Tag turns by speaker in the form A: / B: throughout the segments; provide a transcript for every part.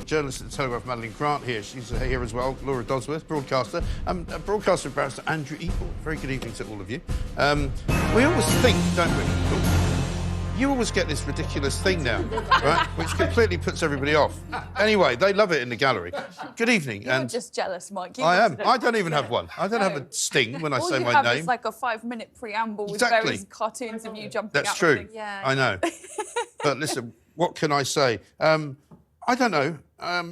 A: journalist at the Telegraph, Madeline Grant, here. She's here as well. Laura Dodsworth, broadcaster. Broadcaster and barrister Andrew Eborn. Very good evening to all of you. We always think, don't we? You always get this ridiculous thing now, right? Which completely puts everybody off. Anyway, they love it in the gallery. Good evening.
B: You're just jealous, Mike.
A: I am. I don't even have one. I don't have a sting when I say my name.
B: All you have is like a 5-minute preamble with various cartoons of you jumping
A: That's
B: out.
A: true.
B: Yeah.
A: I know. But listen, what can I say? I don't know.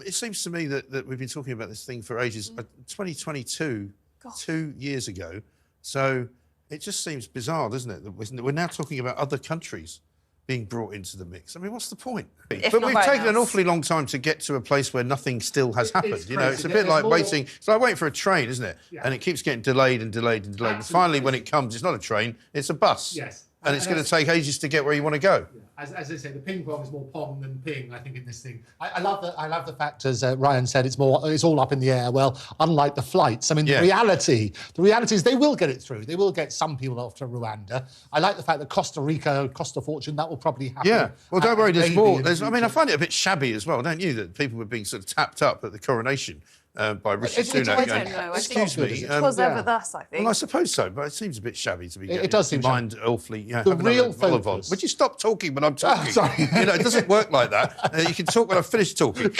A: It seems to me that we've been talking about this thing for ages. 2022, 2 years ago. So it just seems bizarre, doesn't it? That we're now talking about other countries being brought into the mix. I mean, what's the point? But we've taken an awfully long time to get to a place where nothing still has happened. You know, it's a bit like waiting. It's like waiting for a train, isn't it? Yeah. And it keeps getting delayed and delayed and delayed. And finally, when it comes, it's not a train, it's a bus.
C: Yes.
A: And it's going to take ages to get where you want to go.
C: Yeah. As I say, the ping pong is more pong than ping, I think, in this thing. I love the fact, as Ryan said, it's all up in the air. Well, unlike the flights, I mean, the reality is they will get it through. They will get some people off to Rwanda. I like the fact that Costa Rica, Costa Fortune, that will probably happen.
A: Yeah, well, don't worry, there's more. I mean, I find it a bit shabby as well, don't you, that people were being sort of tapped up at the coronation by Rishi Sunak.
B: I don't know.
A: Excuse me.
B: It was ever thus, I think.
A: Well, I suppose so, but it seems a bit shabby to be getting
C: it does seem
A: mind awfully. Yeah,
C: the real focus.
A: Would you stop talking when I'm talking?
C: Sorry.
A: You know, it doesn't work like that. You can talk when I've finished talking.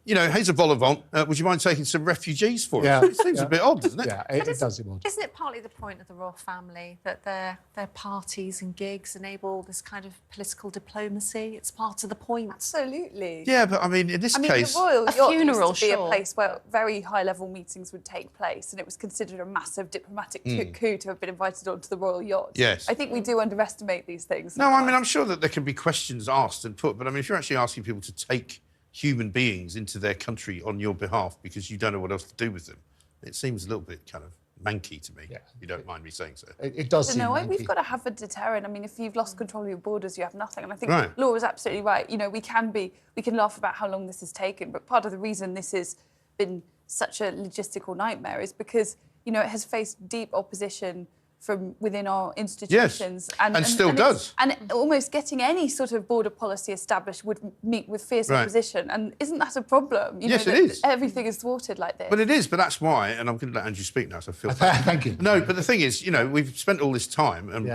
A: You know, here's a vol au vent. Would you mind taking some refugees for us? It seems a bit odd, doesn't it?
C: Yeah, it does seem odd.
D: Isn't it partly the point of the royal family that their parties and gigs enable this kind of political diplomacy? It's part of the point.
B: Absolutely.
A: Yeah, but I mean, in this case,
B: the royal
D: a
B: yacht
D: funeral
B: used to be
D: sure.
B: a place where very high-level meetings would take place, and it was considered a massive diplomatic coup to have been invited onto the royal yacht.
A: Yes.
B: I think we do underestimate these things.
A: No, I mean, I'm sure that there can be questions asked and put, but I mean, if you're actually asking people to take human beings into their country on your behalf because you don't know what else to do with them, it seems a little bit kind of manky to me, if you don't mind me saying so.
C: It does seem manky.
B: We've got to have a deterrent. I mean, if you've lost control of your borders, you have nothing. And I think Laura's absolutely right. You know, we can laugh about how long this has taken, but part of the reason this has been such a logistical nightmare is because, you know, it has faced deep opposition from within our institutions.
A: Yes, and still does.
B: And almost getting any sort of border policy established would meet with fierce opposition. And isn't that a problem? You know,
A: it is.
B: Everything is thwarted like this.
A: But it is, but that's why, and I'm going to let Andrew speak now, so I feel
C: Thank you.
A: No, but the thing is, you know, we've spent all this time, and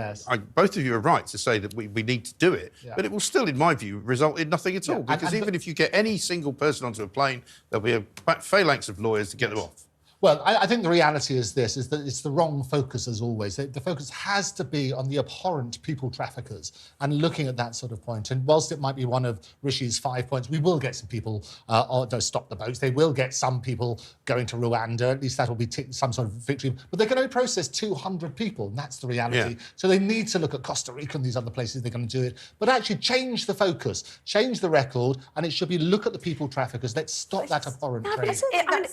A: both of you are right to say that we need to do it, but it will still, in my view, result in nothing at all, because even if you get any single person onto a plane, there'll be a phalanx of lawyers to get them off.
C: Well, I think the reality is this, is that it's the wrong focus as always. The focus has to be on the abhorrent people traffickers and looking at that sort of point. And whilst it might be one of Rishi's 5 points, we will get some people, don't stop the boats, they will get some people going to Rwanda, at least that'll be some sort of victory. But they can only process 200 people, and that's the reality. So they need to look at Costa Rica and these other places they're going to do it. But actually change the focus, change the record, and it should be look at the people traffickers. Let's stop that abhorrent trade.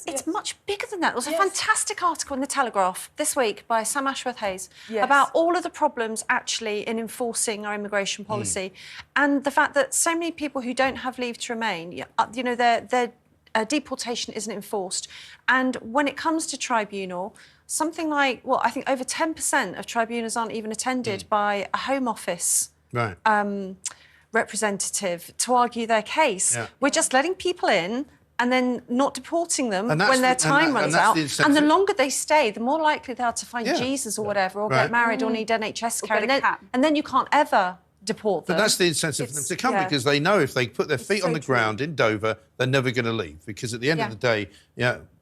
D: It's much bigger than that. There was a fantastic article in the Telegraph this week by Sam Ashworth-Hayes about all of the problems actually in enforcing our immigration policy and the fact that so many people who don't have leave to remain, you know, their deportation isn't enforced. And when it comes to tribunal, something like, well, I think over 10% of tribunals aren't even attended by a Home Office representative to argue their case. We're just letting people in and then not deporting them when their time runs out. And the longer they stay, the more likely they are to find Jesus or whatever, or get married or need NHS care. And then you can't ever deport them.
A: But that's the incentive for them to come because they know if they put their feet on the ground in Dover, they're never going to leave. Because at the end of the day,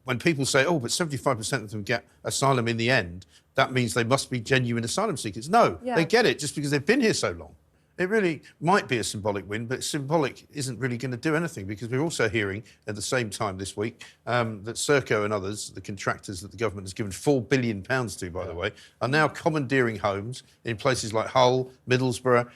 A: when people say, oh, but 75% of them get asylum in the end, that means they must be genuine asylum seekers. No, they get it just because they've been here so long. It really might be a symbolic win, but symbolic isn't really going to do anything because we're also hearing at the same time this week that Serco and others, the contractors that the government has given £4 billion to, by the way, are now commandeering homes in places like Hull, Middlesbrough,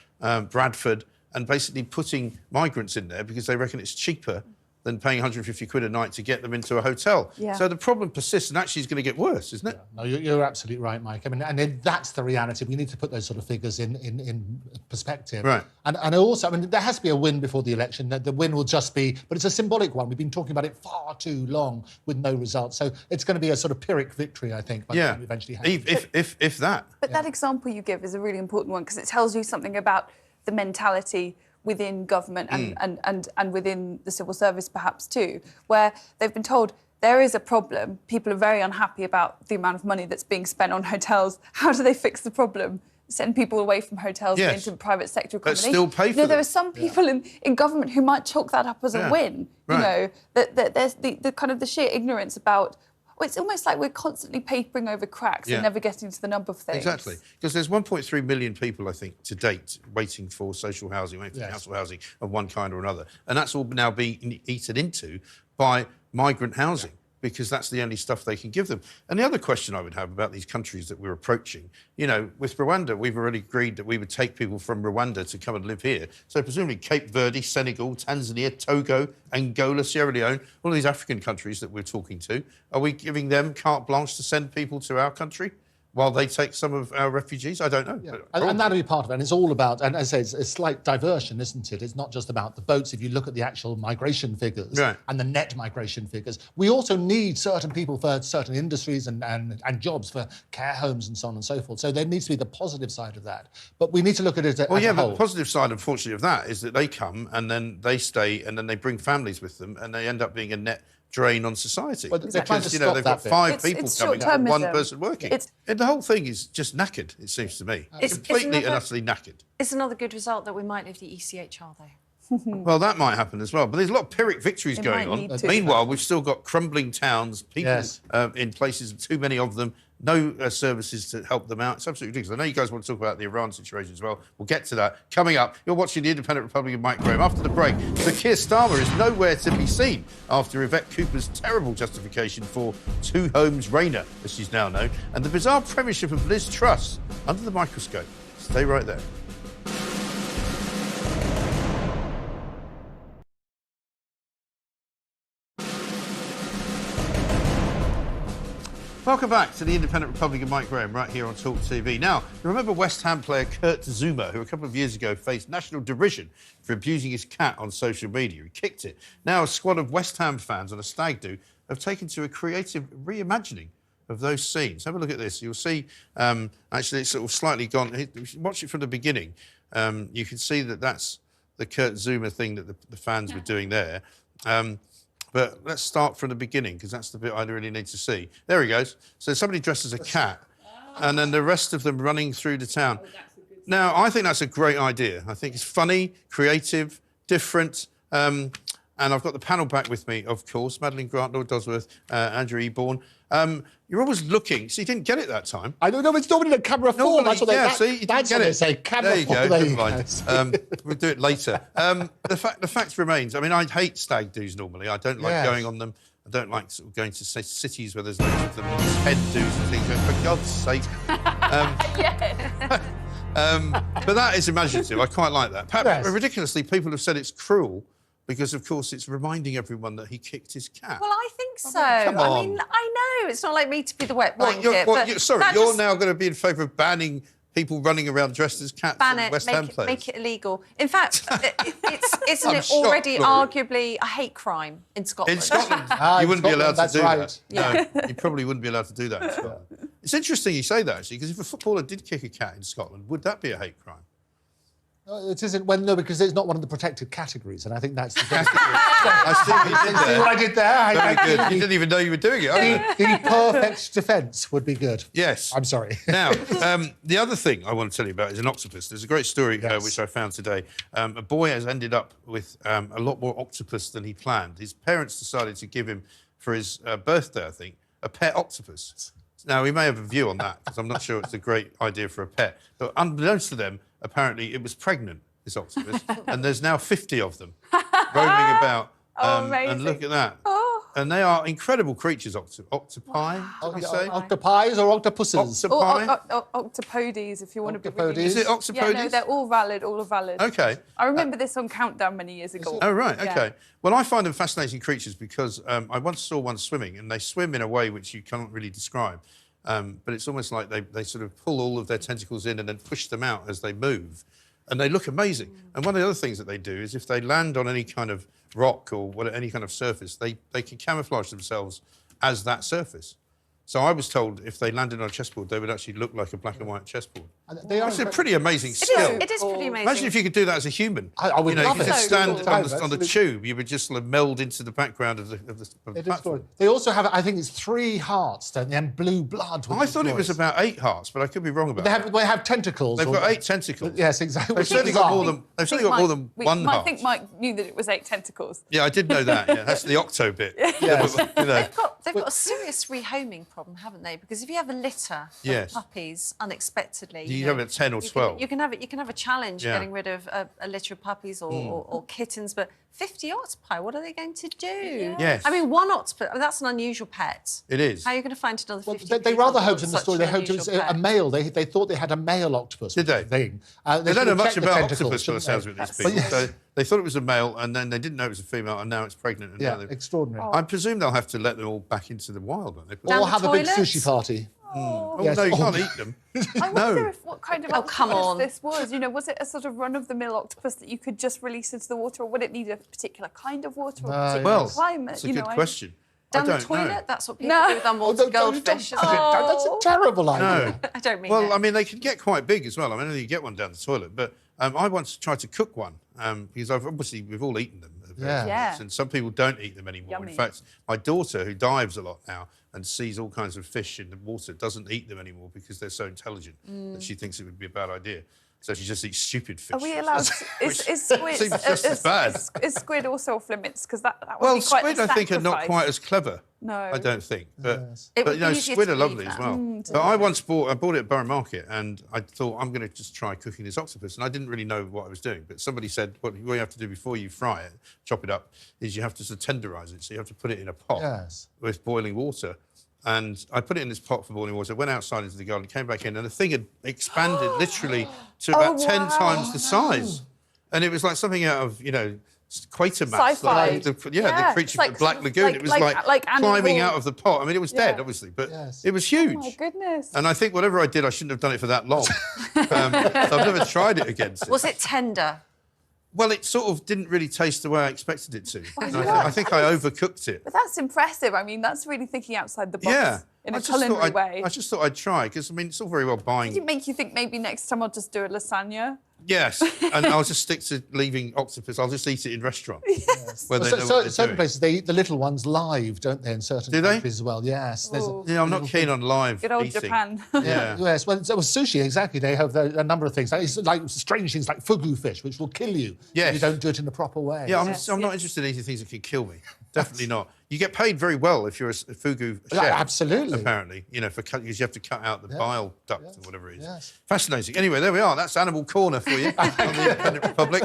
A: Bradford, and basically putting migrants in there because they reckon it's cheaper than paying 150 quid a night to get them into a hotel. So the problem persists and actually is going to get worse, isn't it?
C: No, you're absolutely right, Mike. I mean, and that's the reality. We need to put those sort of figures in perspective. And also, I mean, there has to be a win before the election. The win will just be, but it's a symbolic one. We've been talking about it far too long with no results. So it's going to be a sort of Pyrrhic victory, I think, by the time we eventually have it.
A: If that.
B: But that example you give is a really important one because it tells you something about the mentality within government and within the civil service perhaps too, where they've been told there is a problem, people are very unhappy about the amount of money that's being spent on hotels. How do they fix the problem? Send people away from hotels and into private sector accommodation.
A: But still pay for them.
B: There are some people in government who might chalk that up as a win. Right. You know, that there's the kind of the sheer ignorance about. Well, it's almost like we're constantly papering over cracks and never getting to the number of things.
A: Exactly, because there's 1.3 million people, I think, to date, waiting for social housing, waiting for council housing of one kind or another, and that's all now being eaten into by migrant housing. Because that's the only stuff they can give them. And the other question I would have about these countries that we're approaching, you know, with Rwanda, we've already agreed that we would take people from Rwanda to come and live here. So presumably Cape Verde, Senegal, Tanzania, Togo, Angola, Sierra Leone, all of these African countries that we're talking to, are we giving them carte blanche to send people to our country while they take some of our refugees? I don't know.
C: Yeah. And that'll be part of it. And it's all about, and as I say, it's a slight diversion, isn't it? It's not just about the boats. If you look at the actual migration figures and the net migration figures, we also need certain people for certain industries and jobs for care homes and so on and so forth. So there needs to be the positive side of that. But we need to look at it as a whole.
A: But the positive side, unfortunately, of that is that they come and then they stay and then they bring families with them and they end up being a net drain on society.
C: Well,
A: because, you know, they've got 5 people coming and 1 person working. And the whole thing is just knackered, it seems to me. Completely and utterly knackered.
D: It's another good result that we might leave the ECHR, though.
A: Well, that might happen as well. But there's a lot of Pyrrhic victories going on. Meanwhile, we've still got crumbling towns, people in places, too many of them, no services to help them out. It's absolutely ridiculous. I know you guys want to talk about the Iran situation as well. We'll get to that. Coming up, you're watching the Independent Republican Mike Graham. After the break, Sir Keir Starmer is nowhere to be seen after Yvette Cooper's terrible justification for Two Homes Reigner, as she's now known, and the bizarre premiership of Liz Truss under the microscope. Stay right there. Welcome back to the Independent Republican Mike Graham, right here on Talk TV. Now, you remember West Ham player Kurt Zouma, who a couple of years ago faced national derision for abusing his cat on social media. He kicked it. Now, a squad of West Ham fans on a stag do have taken to a creative reimagining of those scenes. Have a look at this. You'll see, actually, it's sort of slightly gone. Watch it from the beginning. You can see that that's the Kurt Zouma thing that the fans were doing there. But let's start from the beginning, because that's the bit I really need to see. There he goes. So somebody dressed as a cat, and then the rest of them running through the town. Now, I think that's a great idea. I think it's funny, creative, different. And I've got the panel back with me, of course. Madeline Grant, Lord Dosworth, Andrew Eborn. You're always looking. So you didn't get it that time.
C: I don't know. It's normally the camera 4. That's what
A: that's
C: what they say. Camera 4.
A: There you go. We'll do it later. The fact remains. I mean, I hate stag do's normally. I don't like going on them. I don't like sort of going to cities where there's loads of them. Head do's and things. For God's sake. But that is imaginative. I quite like that. Perhaps, ridiculously, people have said it's cruel. Because, of course, it's reminding everyone that he kicked his cat.
D: Well, I think so.
A: Come on.
D: I mean, I know. It's not like me to be the wet blanket.
A: You're now going to be in favour of banning people running around dressed as cats and West Ham players?
D: Make it illegal. In fact, isn't it already arguably a hate crime in Scotland?
A: In Scotland, you wouldn't be allowed to do that. Yeah. No, you probably wouldn't be allowed to do that in Scotland. It's interesting you say that, actually, because if a footballer did kick a cat in Scotland, would that be a hate crime?
C: It isn't. Well, no, because it's not one of the protected categories, and I think that's the
A: category. I see what you did there.
C: What I did there.
A: Very good. You didn't even know you were doing it.
C: The perfect defence would be good.
A: Yes.
C: I'm sorry.
A: Now, the other thing I want to tell you about is an octopus. There's a great story which I found today. A boy has ended up with a lot more octopus than he planned. His parents decided to give him, for his birthday, I think, a pet octopus. Now, we may have a view on that, because I'm not sure it's a great idea for a pet. But unbeknownst to them, apparently it was pregnant, this octopus, and there's now 50 of them roaming about. And look at that. And they are incredible creatures, octopi, we say?
C: Octopies or octopuses?
B: Octopodes, if you want to be really...
A: Is it octopodes?
B: Yeah, no, they're all valid,
A: OK.
B: I remember this on Countdown many years ago.
A: Oh, right, OK. Well, I find them fascinating creatures because I once saw one swimming, and they swim in a way which you can't really describe. But it's almost like they sort of pull all of their tentacles in and then push them out as they move. And they look amazing. And one of the other things that they do is if they land on any kind of rock or any kind of surface, they can camouflage themselves as that surface. So I was told if they landed on a chessboard, they would actually look like a black and white chessboard. It's a pretty amazing skill.
D: It is pretty amazing.
A: Imagine if you could do that as a human.
C: I would love
A: if you
C: it.
A: could stand on the tube, you would just meld into the background of the platform.
C: They also have, I think it's 3 hearts, don't they, and blue blood.
A: I thought it was about 8 hearts, but I could be wrong about that.
C: They have tentacles.
A: They've got 8 tentacles.
C: Yes, exactly.
A: They've certainly got more than one heart.
B: I think Mike knew that it was 8 tentacles.
A: Yeah, I did know that. Yeah, that's the octo bit.
C: Yes.
D: They've got a serious rehoming problem, haven't they? Because if you have a litter of puppies unexpectedly,
A: you have a 10 or 12.
D: You can have a challenge getting rid of a litter of puppies or kittens, but 50 octopi, what are they going to do?
A: Yes.
D: I mean, one octopus, that's an unusual pet.
A: It is.
D: How are you going to find another 50
C: They rather hoped in the story, they hoped it was a male. They thought they had a male octopus.
A: Did they?
C: Thing.
A: They don't know much about octopus, by the sounds of it, these people. So they thought it was a male, and then they didn't know it was a female, and now it's pregnant. And now
C: extraordinary.
A: I presume they'll have to let them all back into the wild, won't they?
C: Or have a big sushi party.
A: Oh, no, you can't eat them.
B: I wonder
A: what
B: kind of octopus this was. Was it a sort of run-of-the-mill octopus that you could just release into the water, or would it need a particular kind of water or a particular climate?
A: That's a good question.
D: Down the toilet? That's what people do with underwater goldfish.
C: That's a terrible idea.
D: I don't mean
A: Well, I mean, they can get quite big as well. I mean, you get one down the toilet, but I once tried to cook one because we've all eaten them. And some people don't eat them anymore.
B: Yummy.
A: In fact, my daughter, who dives a lot now and sees all kinds of fish in the water, doesn't eat them anymore because they're so intelligent that she thinks it would be a bad idea. So she just eats stupid fish.
B: Are we allowed? Is squid?
A: Seems just as bad.
B: Is squid also off limits? Because that would be quite
A: squid, I think, are not quite as clever.
B: No,
A: I don't think. But
D: Yes.
A: squid are lovely as well. But I once bought it at Borough Market, and I thought I'm going to just try cooking this octopus, and I didn't really know what I was doing. But somebody said what you have to do before you fry it, chop it up, is you have to sort of tenderise it. So you have to put it in a pot with boiling water. And I put it in this pot for boiling water, went outside into the garden, came back in, and the thing had expanded literally to about 10 times the size. And it was like something out of, Quater Maps.
B: Sci-fi.
A: The creature from the Black Lagoon. It was like climbing out of the pot. I mean, it was dead, obviously, but it was huge.
B: Oh, my goodness.
A: And I think whatever I did, I shouldn't have done it for that long. So I've never tried it again since.
D: Was it tender?
A: Well, it sort of didn't really taste the way I expected it to. I think I overcooked it.
B: But that's impressive. I mean, that's really thinking outside the box in a culinary way.
A: I just thought I'd try, because, I mean, it's all very well buying...
B: Did it make you think maybe next time I'll just do a lasagna?
A: Yes, and I'll just stick to leaving octopus. I'll just eat it in restaurants.
B: Yes.
A: Where
C: certain places, they eat the little ones live, don't they, in certain countries as well? Yes.
A: I'm not keen on live
B: Good old
A: eating.
B: Japan.
C: Yes, well, sushi, exactly. They have a number of things. Like strange things like fugu fish, which will kill you if you don't do it in the proper way.
A: Yeah, I'm not interested in eating things that can kill me. Definitely not. You get paid very well if you're a fugu chef.
C: Absolutely.
A: Apparently, because you have to cut out the bile duct or whatever it is. Yes. Fascinating. Anyway, there we are. That's Animal Corner for you on the Independent Republic.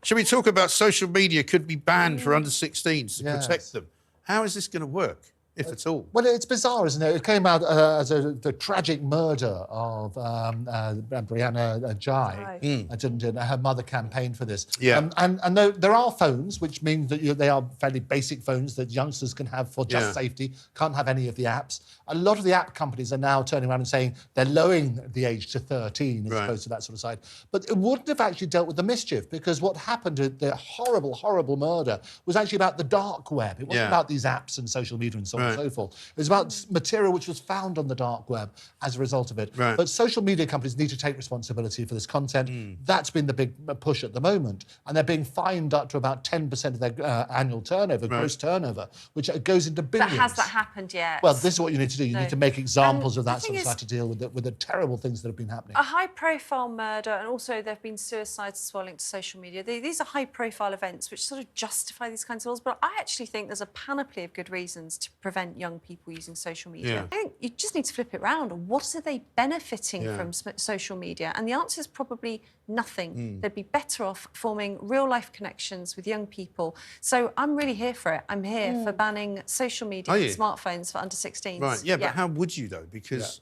A: Shall we talk about social media could be banned for under 16s to protect them? How is this going to work, if at all?
C: Well, it's bizarre, isn't it? It came out as the tragic murder of Brianna Jai. Didn't it? Her mother campaigned for this.
A: Yeah.
C: And there are phones, which means that they are fairly basic phones that youngsters can have for just safety, can't have any of the apps. A lot of the app companies are now turning around and saying they're lowering the age to 13 as opposed to that sort of side. But it wouldn't have actually dealt with the mischief, because what happened at the horrible, horrible murder was actually about the dark web. It wasn't about these apps and social media and so on and so forth. It was about material which was found on the dark web as a result of it. But social media companies need to take responsibility for this content. That's been the big push at the moment. And they're being fined up to about 10% of their annual turnover, gross turnover, which goes into billions.
D: But has that happened yet?
C: Well, this is what you need to do. You need to make examples of that sort of stuff to deal with the terrible things that have been happening.
D: A high-profile murder, and also there have been suicides as well linked to social media. These are high-profile events which sort of justify these kinds of laws, but I actually think there's a panoply of good reasons to prevent young people using social media. I think you just need to flip it round. What are they benefiting from social media? And the answer is probably nothing. They'd be better off forming real-life connections with young people. So I'm really here for it. I'm here for banning social media and smartphones for under 16s.
A: Right, yeah, but how would you, though? Because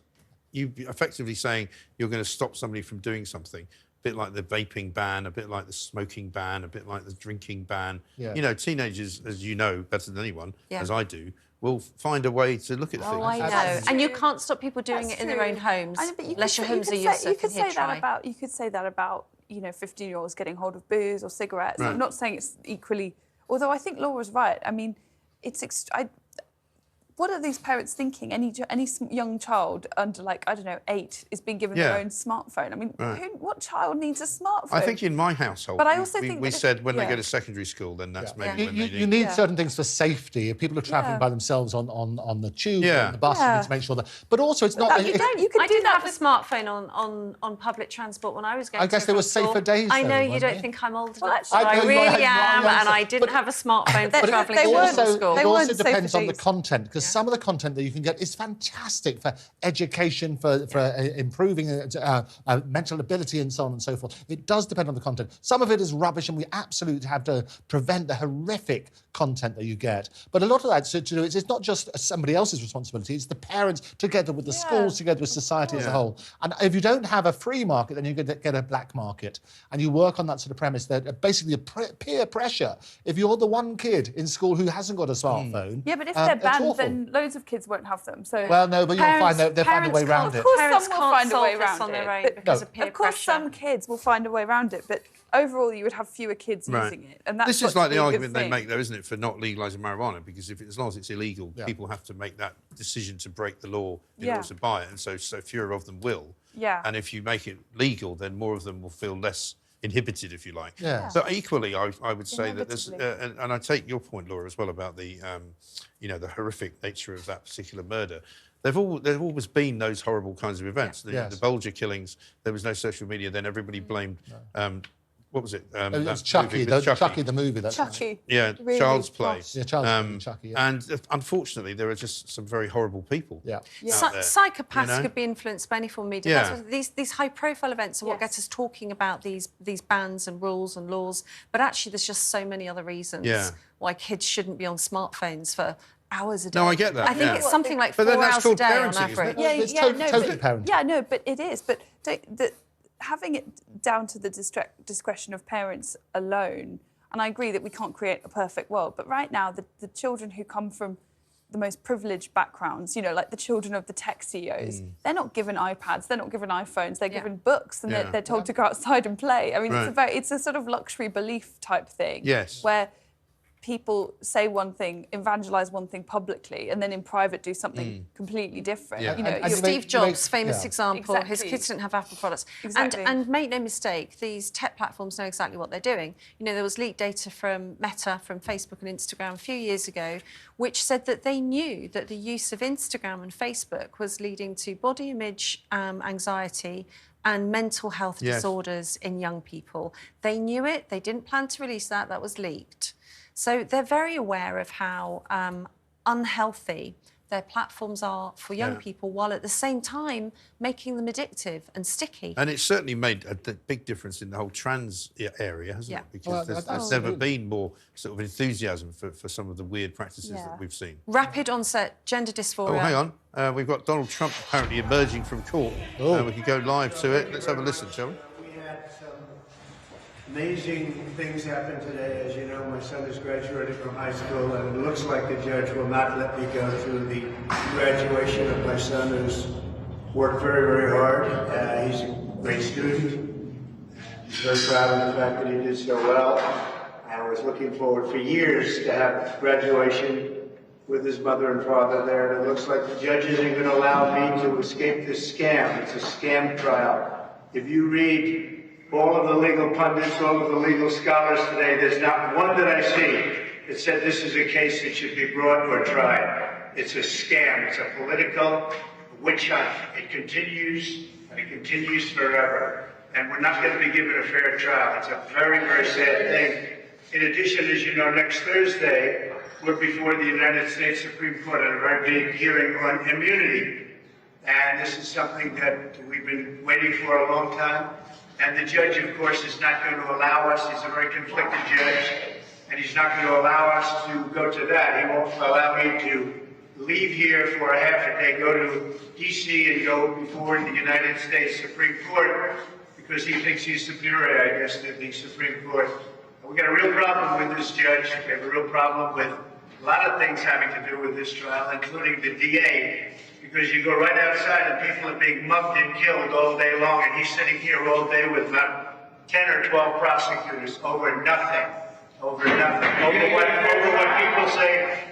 A: you'd be effectively saying you're going to stop somebody from doing something. A bit like the vaping ban, a bit like the smoking ban, a bit like the drinking ban. Teenagers, as you know better than anyone, as I do, will find a way to look at things.
D: Oh, I know. And you can't stop people doing it in their own homes, unless your homes are Yusuf.
B: You could say that about 15-year-olds getting hold of booze or cigarettes. I'm not saying it's equally... Although I think Laura's right. I mean, what are these parents thinking? Any young child under, like, I don't know, 8 is being given their own smartphone. I mean, what child needs a smartphone?
A: I think in my household,
B: but I also think
A: we said when they go to secondary school, then that's maybe when they need.
C: You need certain things for safety. If people are travelling by themselves on the tube or on the bus, you need to make sure that. But also, it's not.
B: You don't. You could
D: I didn't have a smartphone on public transport when I was going.
C: I guess there were safer days.
D: I know you don't think I'm old enough. I really am, and I didn't have a smartphone for travelling to school.
C: It also depends on the content, because some of the content that you can get is fantastic for education, for improving mental ability and so on and so forth. It does depend on the content. Some of it is rubbish, and we absolutely have to prevent the horrific content that you get. But a lot of that, it's not just somebody else's responsibility, it's the parents together with the schools, together with society as a whole. And if you don't have a free market, then you get a black market. And you work on that sort of premise that basically a peer pressure. If you're the one kid in school who hasn't got a smartphone...
B: Yeah, but if they're banned, then loads of kids won't have them. So
C: well, no, but they'll find a way around it.
B: Of course some will find a way around it.
D: Because of peer
B: of course
D: pressure.
B: some kids will find a way around it, but overall you would have fewer kids using it. And that's
A: this is like the argument they
B: thing.
A: make, though, isn't it, for not legalising marijuana? Because as long as it's illegal, people have to make that decision to break the law in order to buy it, and so fewer of them will.
B: Yeah.
A: And if you make it legal, then more of them will feel less inhibited, if you like.
C: Yeah.
A: So equally, I would say that there's, and I take your point, Laura, as well about the, the horrific nature of that particular murder. There've always been those horrible kinds of events. The Bulger killings, there was no social media, then everybody blamed... what was it?
C: It was Chucky, Chucky the movie. That's
B: Chucky.
C: Right.
A: Yeah, really Child's Play.
C: Yeah, Child's Play, Chucky, yeah.
A: And unfortunately, there are just some very horrible people.
C: Yeah.
D: Psychopaths could be influenced by any form of media.
A: Yeah.
D: That's what, these high-profile events are what get us talking about these bans and rules and laws. But actually, there's just so many other reasons why kids shouldn't be on smartphones for hours a day.
A: No, I get that.
D: I think it's something like 4
A: then that's
D: hours a
A: called
D: day on
A: parenting, isn't
D: average.
A: it?
C: Totally parenting.
B: Yeah, no, but it is. But having it down to the discretion of parents alone, and I agree that we can't create a perfect world, but right now the children who come from the most privileged backgrounds, like the children of the tech CEOs, they're not given iPads, they're not given iPhones, they're given books, and they're told to go outside and play. I mean, it's a sort of luxury belief type thing.
A: Yes.
B: Where people say one thing, evangelise one thing publicly, and then in private do something completely different.
A: Yeah.
D: Steve Jobs, famous example, his kids didn't have Apple products.
B: Exactly.
D: And make no mistake, these tech platforms know exactly what they're doing. There was leaked data from Meta, from Facebook and Instagram a few years ago, which said that they knew that the use of Instagram and Facebook was leading to body image anxiety and mental health disorders in young people. They knew it, they didn't plan to release that, that was leaked. So they're very aware of how unhealthy their platforms are for young people, while at the same time making them addictive and sticky.
A: And it's certainly made a big difference in the whole trans area, hasn't it? Because there's never been more sort of enthusiasm for some of the weird practices that we've seen.
D: Rapid onset gender dysphoria.
A: Oh, hang on. We've got Donald Trump apparently emerging from court. We could go live to it. Let's have a listen, shall we?
E: Amazing things happen today. As you know, my son is graduating from high school, and it looks like the judge will not let me go through the graduation of my son, who's worked very, very hard. He's a great student. He's very proud of the fact that he did so well. I was looking forward for years to have graduation with his mother and father there, and it looks like the judge isn't going to allow me to escape this scam. It's a scam trial. If you read all of the legal pundits, all of the legal scholars today, there's not one that I see that said this is a case that should be brought or tried. It's a scam. It's a political witch hunt. It continues, and it continues forever. And we're not going to be given a fair trial. It's a very, very sad thing. In addition, as you know, next Thursday, we're before the United States Supreme Court at a very big hearing on immunity. And this is something that we've been waiting for a long time. And the judge, of course, is not going to allow us. He's a very conflicted judge, and he's not going to allow us to go to that. He won't allow me to leave here for a half a day, go to D.C. and go before the United States Supreme Court, because he thinks he's superior, I guess, to the Supreme Court. We've got a real problem with this judge. We have a real problem with a lot of things having to do with this trial, including the DA. Because you go right outside and people are being mugged and killed all day long, and he's sitting here all day with about 10 or 12 prosecutors over nothing. over nothing,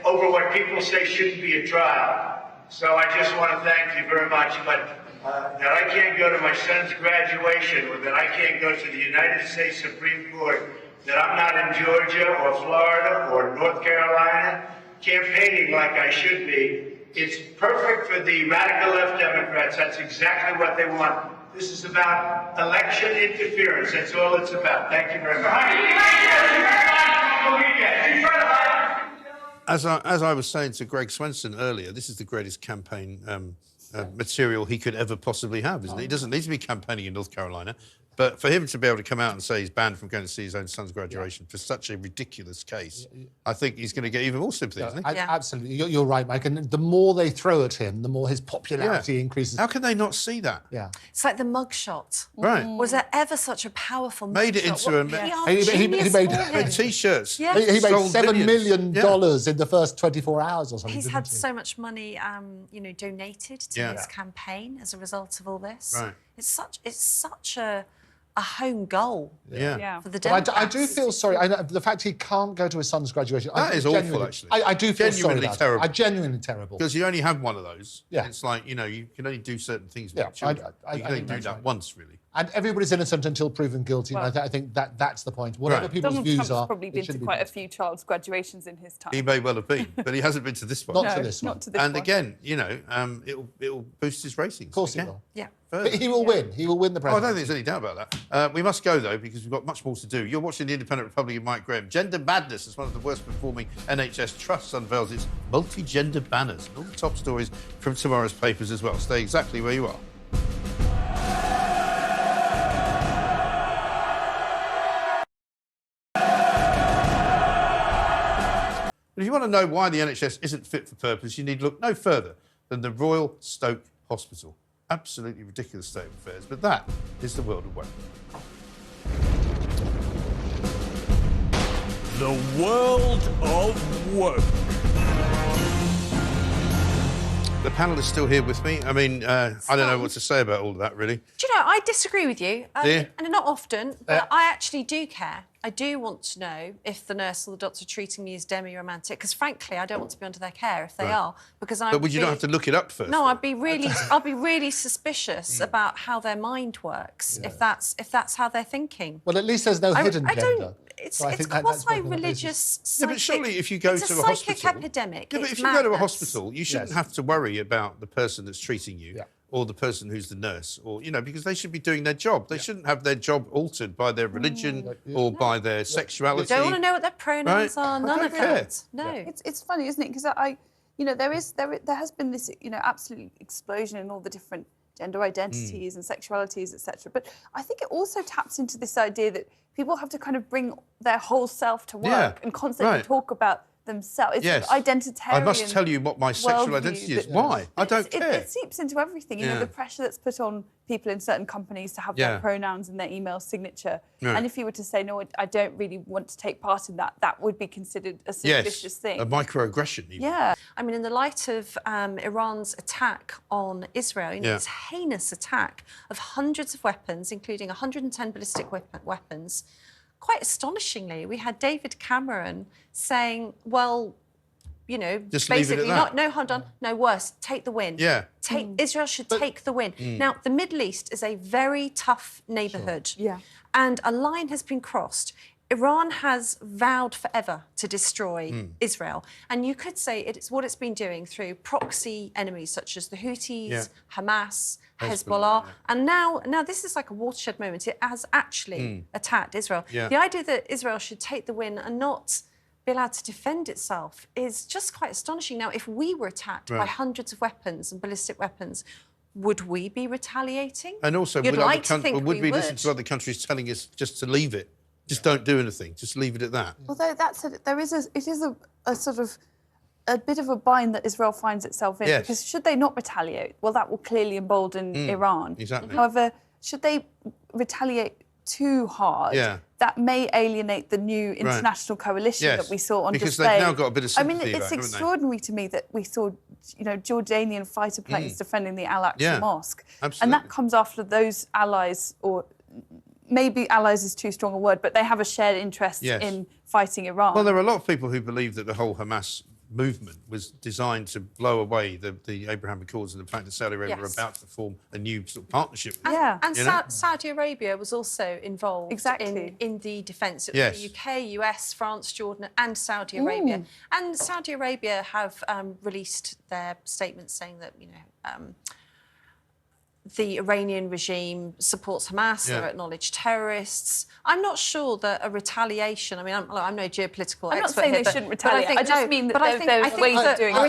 E: over what people say shouldn't be a trial. So I just want to thank you very much, but that I can't go to my son's graduation, or that I can't go to the United States Supreme Court, that I'm not in Georgia or Florida or North Carolina campaigning like I should be. It's perfect for the radical left Democrats. That's exactly what they want. This is about election interference. That's all it's about. Thank you very much.
A: As I was saying to Greg Swenson earlier, this is the greatest campaign material he could ever possibly have, isn't it? He doesn't need to be campaigning in North Carolina. But for him to be able to come out and say he's banned from going to see his own son's graduation for such a ridiculous case, I think he's going to get even more sympathy, isn't he?
C: Absolutely. You're right, Mike. And the more they throw at him, the more his popularity increases.
A: How can they not see that?
C: Yeah.
D: It's like the mugshot.
A: Right.
D: Was there ever such a powerful mugshot?
A: Made it into
C: He
A: made T-shirts.
D: Yeah.
C: He made $7 million
A: Yeah.
C: in the first 24 hours or something.
D: He's had so much money, donated to his campaign as a result of all this.
A: Right.
D: It's such a home goal for the
C: But
D: Democrats.
C: I do feel sorry. The fact he can't go to his son's graduation.
A: That is awful, actually.
C: I do feel
A: Genuinely
C: sorry.
A: terrible.
C: Genuinely terrible.
A: Because you only have one of those.
C: Yeah.
A: It's like, you can only do certain things with your children. You can only do that once, really.
C: And everybody's innocent until proven guilty.
B: Well,
C: and I think that's the point. Whatever people's
B: Donald
C: views
B: Trump's
C: are,
B: probably been to quite a few child's graduations in his time.
A: He may well have been, but he hasn't been to this one.
C: Not to this one.
B: Not to this
A: And
B: one.
A: again, it'll boost his ratings.
C: Of course it will.
D: Yeah.
C: But he will win. He will win the
A: Oh, I
C: presidency.
A: don't think there's any doubt about that. We must go, though, because we've got much more to do. You're watching The Independent Republic of Mike Graham. Gender madness is one of the worst-performing NHS trusts unveils its multi-gender banners. And all the top stories from tomorrow's papers as well. Stay exactly where you are. If you want to know why the NHS isn't fit for purpose, you need look no further than the Royal Stoke Hospital. Absolutely ridiculous state of affairs, but that is the world of work.
F: The world of work.
A: The panel is still here with me. I mean, I don't know what to say about all of that, really.
D: Do you know, I disagree with you.
A: Yeah.
D: And not often, but I actually do care. I do want to know if the nurse or the doctor treating me is demi-romantic, because frankly, I don't want to be under their care if they are. Because
A: But would you not have to look it up first?
D: No, I'll be really suspicious about how their mind works if that's how they're thinking.
C: Well, at least there's no hidden gender.
D: It's
C: So I think that's
D: quasi-religious.
A: Yeah, but surely if you go to a hospital...
D: It's a psychic epidemic.
A: Yeah, but if you go to a hospital, you shouldn't have to worry about the person that's treating you or the person who's the nurse, or, because they should be doing their job. They shouldn't have their job altered by their religion or by their sexuality.
D: Don't want to know what their pronouns are. None of that. No.
B: It's funny, isn't it? Because there has been this absolute explosion in all the different gender identities and sexualities, etc. But I think it also taps into this idea that people have to kind of bring their whole self to work and constantly talk about themselves. It's identitarian.
A: I must tell you what my sexual identity is. Why? I don't care.
B: It seeps into everything. The pressure that's put on people in certain companies to have their pronouns in their email signature. Yeah. And if you were to say, no, I don't really want to take part in that, that would be considered a suspicious thing.
A: A microaggression, even.
B: Yeah.
D: I mean, in the light of Iran's attack on Israel, this heinous attack of hundreds of weapons, including 110 ballistic weapons, quite astonishingly, we had David Cameron saying, well,
A: just
D: basically,
A: leave it at
D: hold on, no, worse, take the win.
A: Yeah.
D: Israel should take the win. Now, the Middle East is a very tough neighbourhood.
B: Sure. Yeah.
D: And a line has been crossed. Iran has vowed forever to destroy Israel. And you could say it's what it's been doing through proxy enemies such as the Houthis, Hamas, Hezbollah. And now this is like a watershed moment. It has actually attacked Israel.
A: Yeah.
D: The idea that Israel should take the win and not be allowed to defend itself is just quite astonishing. Now, if we were attacked by hundreds of weapons and ballistic weapons, would we be retaliating?
A: And also, would we listen to other countries telling us just to leave it? Just don't do anything. Just leave it at that.
B: Although it is a sort of a bit of a bind that Israel finds itself in. Because should they not retaliate, well, that will clearly embolden Iran.
A: Exactly.
B: However, should they retaliate too hard, that may alienate the new international coalition that we saw on display.
A: Because they've now got a bit of sympathy.
B: I mean, it's extraordinary to me that we saw, Jordanian fighter planes defending the Al-Aqsa Mosque.
A: Absolutely.
B: And that comes after those allies or maybe allies is too strong a word, but they have a shared interest in fighting Iran.
A: Well, there are a lot of people who believe that the whole Hamas movement was designed to blow away the Abraham Accords and the fact that Saudi Arabia were about to form a new sort of partnership.
D: And Saudi Arabia was also involved in the defence. It was the UK, US, France, Jordan and Saudi Arabia. And Saudi Arabia have released their statements saying that, you know, the Iranian regime supports Hamas, they're acknowledged terrorists. I'm not sure that a retaliation, I mean, I'm no geopolitical expert.
B: I'm not saying they shouldn't retaliate, I just mean that
D: there's
B: ways of doing
D: it. A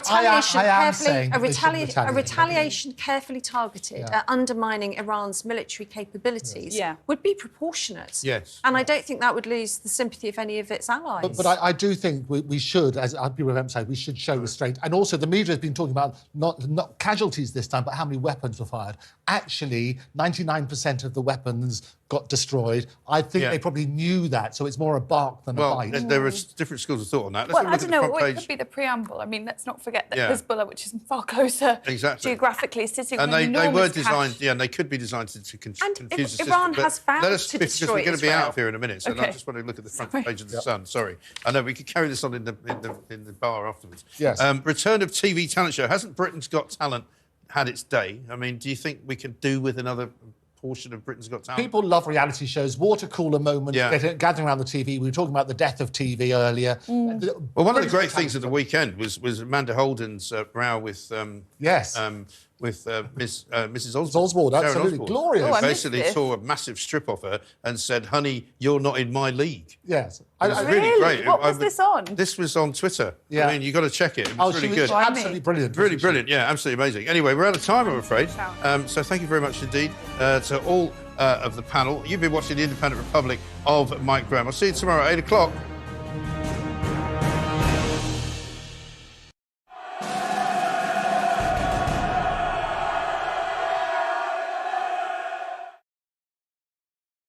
D: retaliation carefully targeted at undermining Iran's military capabilities would be proportionate.
A: Yes.
D: And I don't think that would lose the sympathy of any of its allies.
C: But I do think we should, as people have emphasised, we should show restraint. And also the media has been talking about not casualties this time, but how many weapons were fired. Actually, 99% of the weapons got destroyed. I think they probably knew that, so it's more a bark than a bite.
A: There are different schools of thought on that.
B: Well, I don't know, it could be the preamble. I mean, let's not forget that Hezbollah, which is far closer geographically, sitting on an enormous
A: they were designed, and they could be designed to confuse the system.
D: Iran has vowed to destroy
A: because we're going to be
D: Israel.
A: out of here in a minute, so I just want to look at the front page of the Sun. Sorry. I know, we could carry this on in the bar afterwards.
C: Yes.
A: Return of TV talent show. Hasn't Britain's Got Talent had its day? I mean, do you think we can do with another portion of Britain's Got Talent?
C: People love reality shows, water cooler moments, gathering around the TV. We were talking about the death of TV earlier.
A: Well, one of the great things at the weekend was Amanda Holden's row with Mrs. Oswald.
C: Absolutely glorious.
A: Basically saw a massive strip of her and said, "Honey, you're not in my league."
C: Yes.
A: It was really great.
B: What was this on?
A: This was on Twitter.
C: Yeah.
A: I mean, you've got to check it. It was really good.
C: Absolutely brilliant.
A: Really brilliant. Yeah, absolutely amazing. Anyway, we're out of time, I'm afraid. So thank you very much indeed to all of the panel. You've been watching The Independent Republic of Mike Graham. I'll see you tomorrow at 8 o'clock.